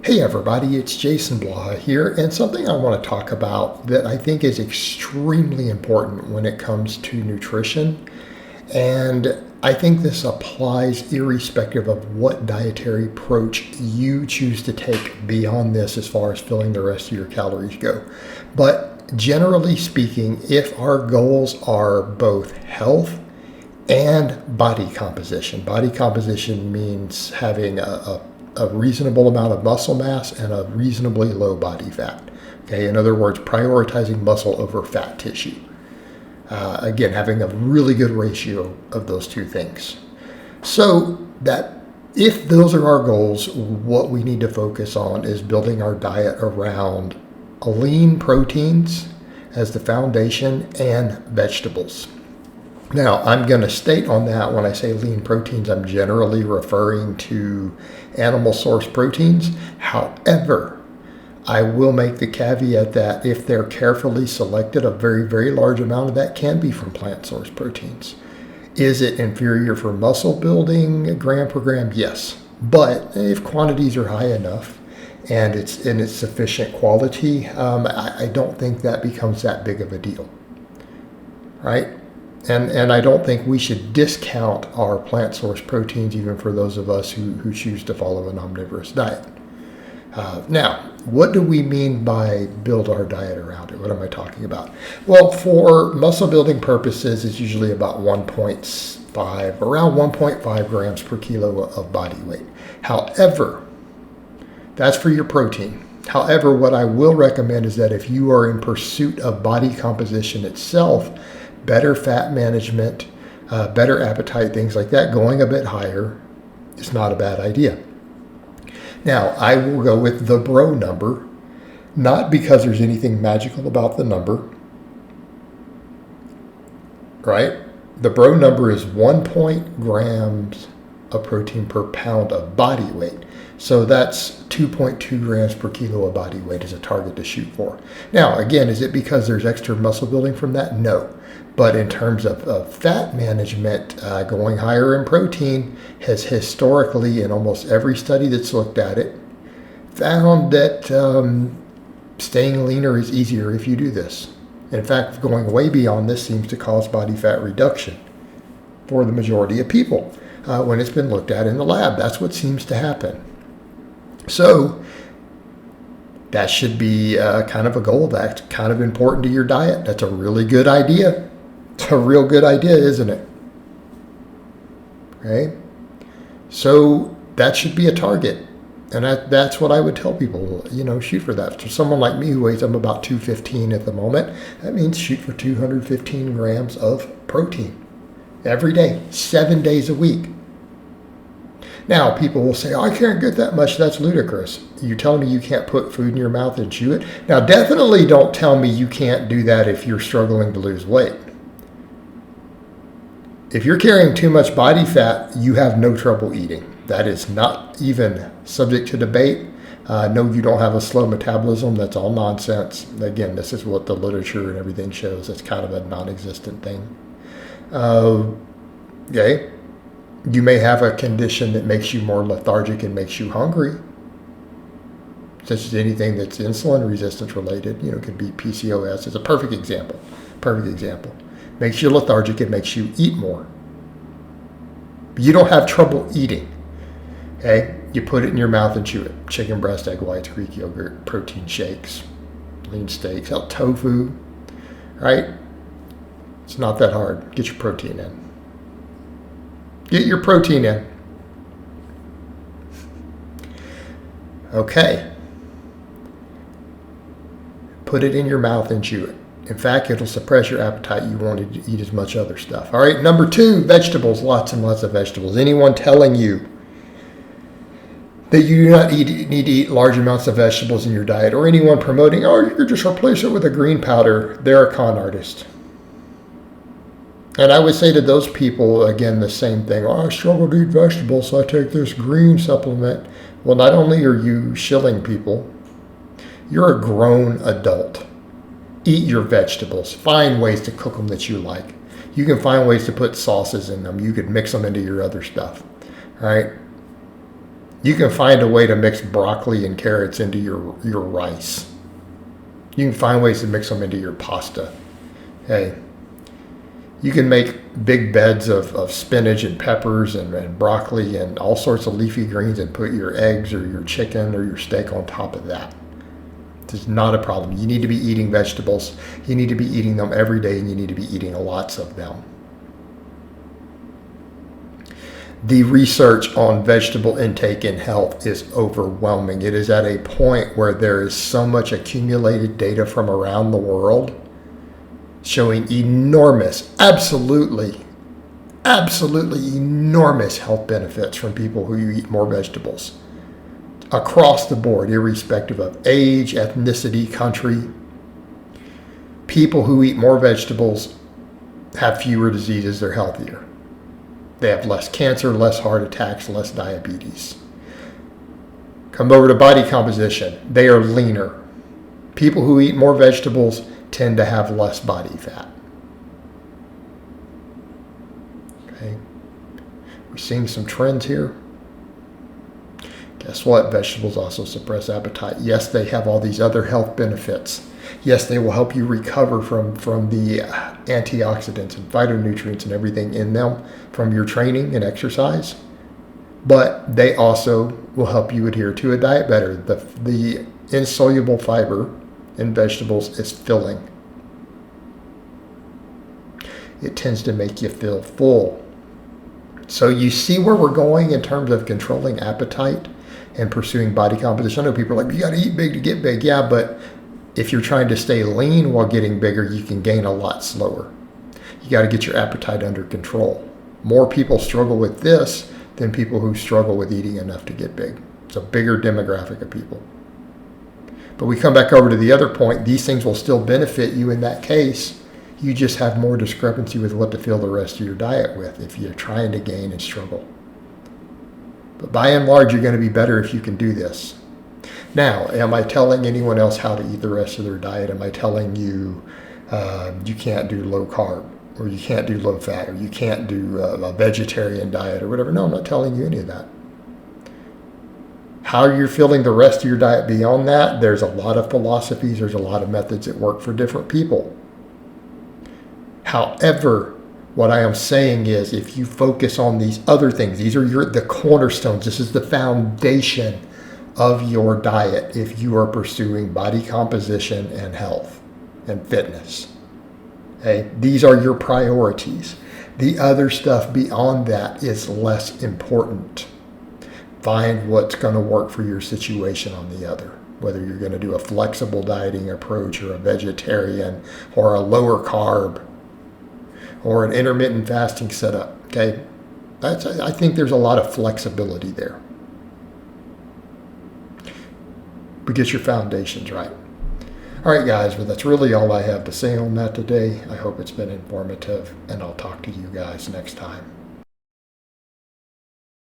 Hey everybody, it's Jason Blaha here, and something I want to talk about that I think is extremely important when it comes to nutrition. And I think this applies irrespective of what dietary approach you choose to take beyond this as far as filling the rest of your calories go. But generally speaking, if our goals are both health and body composition means having a reasonable amount of muscle mass and a reasonably low body fat. Okay, in other words, prioritizing muscle over fat tissue. Again, having a really good ratio of those two things. So that if those are our goals, what we need to focus on is building our diet around lean proteins as the foundation and vegetables. Now, I'm going to state on that when I say lean proteins, I'm generally referring to animal source proteins. However, I will make the caveat that if they're carefully selected, a very, very large amount of that can be from plant source proteins. Is it inferior for muscle building gram per gram? Yes. But if quantities are high enough and it's sufficient quality, I don't think that becomes that big of a deal, right? And I don't think we should discount our plant source proteins, even for those of us who choose to follow an omnivorous diet. Now, what do we mean by build our diet around it? What am I talking about? Well, for muscle building purposes, it's usually about around 1.5 grams per kilo of body weight. However, that's for your protein. However, what I will recommend is that if you are in pursuit of body composition itself, better fat management, better appetite, things like that, going a bit higher is not a bad idea. Now, I will go with the bro number, not because there's anything magical about the number, right? The bro number is 1 grams of protein per pound of body weight. So that's 2.2 grams per kilo of body weight is a target to shoot for. Now, again, is it because there's extra muscle building from that? No. But in terms of fat management, going higher in protein has historically, in almost every study that's looked at it, found that staying leaner is easier if you do this. In fact, going way beyond this seems to cause body fat reduction for the majority of people when it's been looked at in the lab. That's what seems to happen. So that should be kind of a goal that's kind of important to your diet. That's a really good idea. It's a real good idea, isn't it? Okay? So that should be a target. And that's what I would tell people, shoot for that. For someone like me who weighs, I'm about 215 at the moment, that means shoot for 215 grams of protein every day, 7 days a week. Now, people will say, I can't get that much. That's ludicrous. You're telling me you can't put food in your mouth and chew it? Now, definitely don't tell me you can't do that if you're struggling to lose weight. If you're carrying too much body fat, you have no trouble eating. That is not even subject to debate. No, you don't have a slow metabolism. That's all nonsense. Again, this is what the literature and everything shows. It's kind of a non-existent thing. Okay. You may have a condition that makes you more lethargic and makes you hungry, such as anything that's insulin resistance related. Could be PCOS. It's a perfect example. Makes you lethargic. It makes you eat more. But you don't have trouble eating. Okay? You put it in your mouth and chew it. Chicken breast, egg whites, Greek yogurt, protein shakes, lean steaks, tofu, right? It's not that hard. Get your protein in. Get your protein in. Okay. Put it in your mouth and chew it. In fact, it'll suppress your appetite. You won't eat as much other stuff. All right, number 2, vegetables. Lots and lots of vegetables. Anyone telling you that you do not need to eat large amounts of vegetables in your diet, or anyone promoting, you could just replace it with a green powder, they're a con artist. And I would say to those people, again, the same thing. I struggle to eat vegetables, so I take this green supplement. Well, not only are you shilling people, you're a grown adult. Eat your vegetables. Find ways to cook them that you like. You can find ways to put sauces in them. You could mix them into your other stuff. All right? You can find a way to mix broccoli and carrots into your rice. You can find ways to mix them into your pasta. Hey, you can make big beds of spinach and peppers and broccoli and all sorts of leafy greens and put your eggs or your chicken or your steak on top of that. It's not a problem. You need to be eating vegetables. You need to be eating them every day, and you need to be eating lots of them. The research on vegetable intake and health is overwhelming. It is at a point where there is so much accumulated data from around the world showing enormous, absolutely enormous health benefits from people who eat more vegetables across the board, irrespective of age, ethnicity, country. People who eat more vegetables have fewer diseases. They're healthier. They have less cancer, less heart attacks, less diabetes. Come over to body composition. They are leaner. People who eat more vegetables tend to have less body fat. Okay. We're seeing some trends here. Guess what? Vegetables also suppress appetite. Yes, they have all these other health benefits. Yes, they will help you recover from the antioxidants and phytonutrients and everything in them from your training and exercise. But they also will help you adhere to a diet better. The insoluble fiber in vegetables is filling. It tends to make you feel full. So you see where we're going in terms of controlling appetite and pursuing body composition. I know people are like, you got to eat big to get big. Yeah, but if you're trying to stay lean while getting bigger, you can gain a lot slower. You got to get your appetite under control. More people struggle with this than people who struggle with eating enough to get big. It's a bigger demographic of people. But we come back over to the other point. These things will still benefit you in that case. You just have more discrepancy with what to fill the rest of your diet with if you're trying to gain and struggle. But by and large, you're going to be better if you can do this. Now, am I telling anyone else how to eat the rest of their diet? Am I telling you you can't do low carb, or you can't do low fat, or you can't do a vegetarian diet or whatever? No, I'm not telling you any of that. How you're filling the rest of your diet beyond that, there's a lot of philosophies, there's a lot of methods that work for different people. However, what I am saying is if you focus on these other things, these are the cornerstones, this is the foundation of your diet if you are pursuing body composition and health and fitness. Okay? These are your priorities. The other stuff beyond that is less important. Find what's going to work for your situation on the other. Whether you're going to do a flexible dieting approach or a vegetarian or a lower carb or an intermittent fasting setup. Okay? I think there's a lot of flexibility there. But get your foundations right. All right, guys, well, that's really all I have to say on that today. I hope it's been informative, and I'll talk to you guys next time.